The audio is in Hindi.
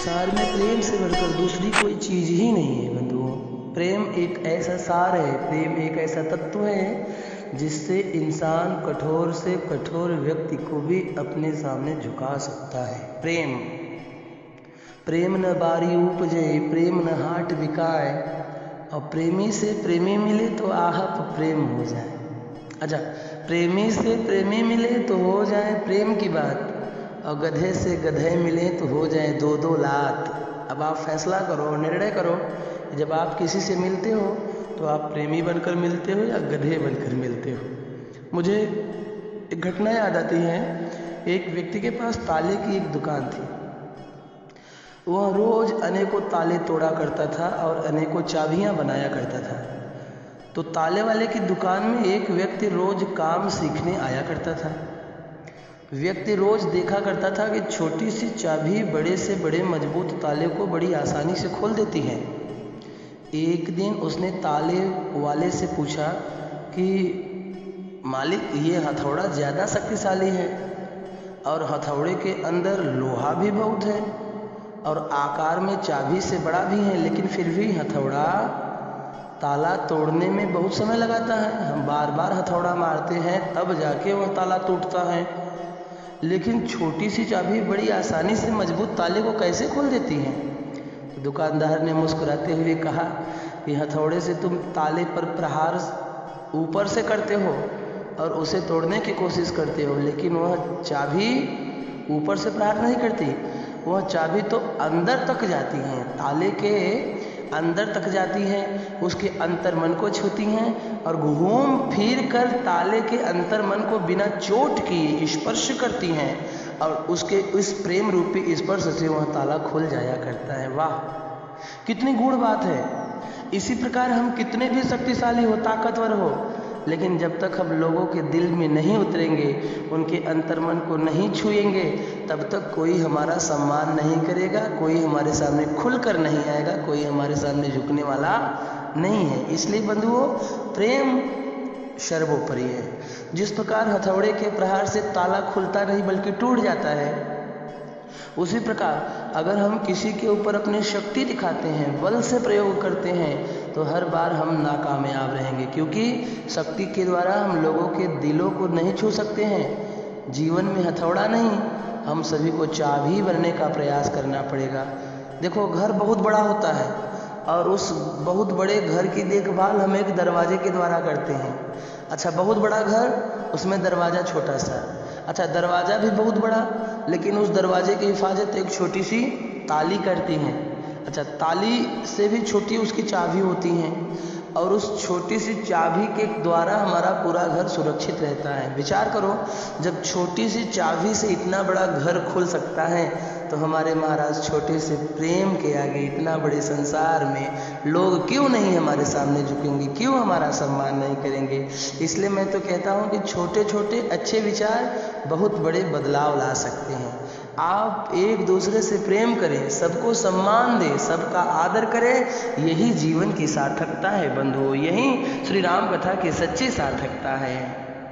संसार में प्रेम से बढ़कर दूसरी कोई चीज ही नहीं है बंधुओं। प्रेम एक ऐसा सार है, प्रेम एक ऐसा तत्व है जिससे इंसान कठोर से कठोर व्यक्ति को भी अपने सामने झुका सकता है। प्रेम प्रेम न बारी उपजे, प्रेम न हाट बिकाए, और प्रेमी से प्रेमी मिले तो आहप प्रेम हो जाए। अच्छा, प्रेमी से प्रेमी मिले तो हो जाए प्रेम की बात, और गधे से गधे मिले तो हो जाए दो दो लात। अब आप फैसला करो, निर्णय करो, जब आप किसी से मिलते हो तो आप प्रेमी बनकर मिलते हो या गधे बनकर मिलते हो। मुझे एक घटना याद आती है। एक व्यक्ति के पास ताले की एक दुकान थी। वह रोज अनेकों ताले तोड़ा करता था और अनेकों चाबियां बनाया करता था। तो ताले वाले की दुकान में एक व्यक्ति रोज काम सीखने आया करता था। व्यक्ति रोज देखा करता था कि छोटी सी चाबी बड़े से बड़े मजबूत ताले को बड़ी आसानी से खोल देती है। एक दिन उसने ताले वाले से पूछा कि मालिक, ये हथौड़ा ज़्यादा शक्तिशाली है और हथौड़े के अंदर लोहा भी बहुत है और आकार में चाबी से बड़ा भी है, लेकिन फिर भी हथौड़ा ताला तोड़ने में बहुत समय लगाता है। हम बार बार हथौड़ा मारते हैं तब जाके वह ताला टूटता है, लेकिन छोटी सी चाबी बड़ी आसानी से मजबूत ताले को कैसे खोल देती है। तो दुकानदार ने मुस्कुराते हुए कहा कि हथौड़े से तुम ताले पर प्रहार ऊपर से करते हो और उसे तोड़ने की कोशिश करते हो, लेकिन वह चाबी ऊपर से प्रहार नहीं करती, वह चाबी तो अंदर तक जाती है, ताले के अंदर तक जाती हैं, उसके अंतर्मन को छूती हैं और घूम फिर कर ताले के अंतर्मन को बिना चोट किए स्पर्श करती हैं और उसके इस प्रेम रूपी स्पर्श से वह ताला खुल जाया करता है। वाह, कितनी गूढ़ बात है। इसी प्रकार हम कितने भी शक्तिशाली हो, ताकतवर हो, लेकिन जब तक हम लोगों के दिल में नहीं उतरेंगे, उनके अंतर्मन को नहीं छुएंगे, तब तक कोई हमारा सम्मान नहीं करेगा, कोई हमारे सामने खुलकर नहीं आएगा, कोई हमारे सामने झुकने वाला नहीं है। इसलिए बंधुओं, प्रेम सर्वोपरि है। जिस प्रकार हथौड़े के प्रहार से ताला खुलता नहीं बल्कि टूट जाता है, उसी प्रकार अगर हम किसी के ऊपर अपनी शक्ति दिखाते हैं, बल से प्रयोग करते हैं, तो हर बार हम नाकामयाब रहेंगे, क्योंकि शक्ति के द्वारा हम लोगों के दिलों को नहीं छू सकते हैं। जीवन में हथौड़ा नहीं, हम सभी को चाबी बनने का प्रयास करना पड़ेगा। देखो, घर बहुत बड़ा होता है और उस बहुत बड़े घर की देखभाल हम एक दरवाजे के द्वारा करते हैं। अच्छा, बहुत बड़ा घर, उसमें दरवाज़ा छोटा सा। अच्छा, दरवाज़ा भी बहुत बड़ा, लेकिन उस दरवाजे की हिफाजत एक छोटी सी ताली करती है। अच्छा, ताली से भी छोटी उसकी चाबी होती है और उस छोटी सी चाबी के द्वारा हमारा पूरा घर सुरक्षित रहता है। विचार करो, जब छोटी सी चाबी से इतना बड़ा घर खुल सकता है, तो हमारे महाराज छोटे से प्रेम के आगे इतना बड़े संसार में लोग क्यों नहीं हमारे सामने झुकेंगे, क्यों हमारा सम्मान नहीं करेंगे। इसलिए मैं तो कहता हूँ कि छोटे छोटे अच्छे विचार बहुत बड़े बदलाव ला सकते हैं। आप एक दूसरे से प्रेम करें, सबको सम्मान दें, सबका आदर करें, यही जीवन की सार्थकता है बंधुओं, यही श्री राम कथा की सच्ची सार्थकता है।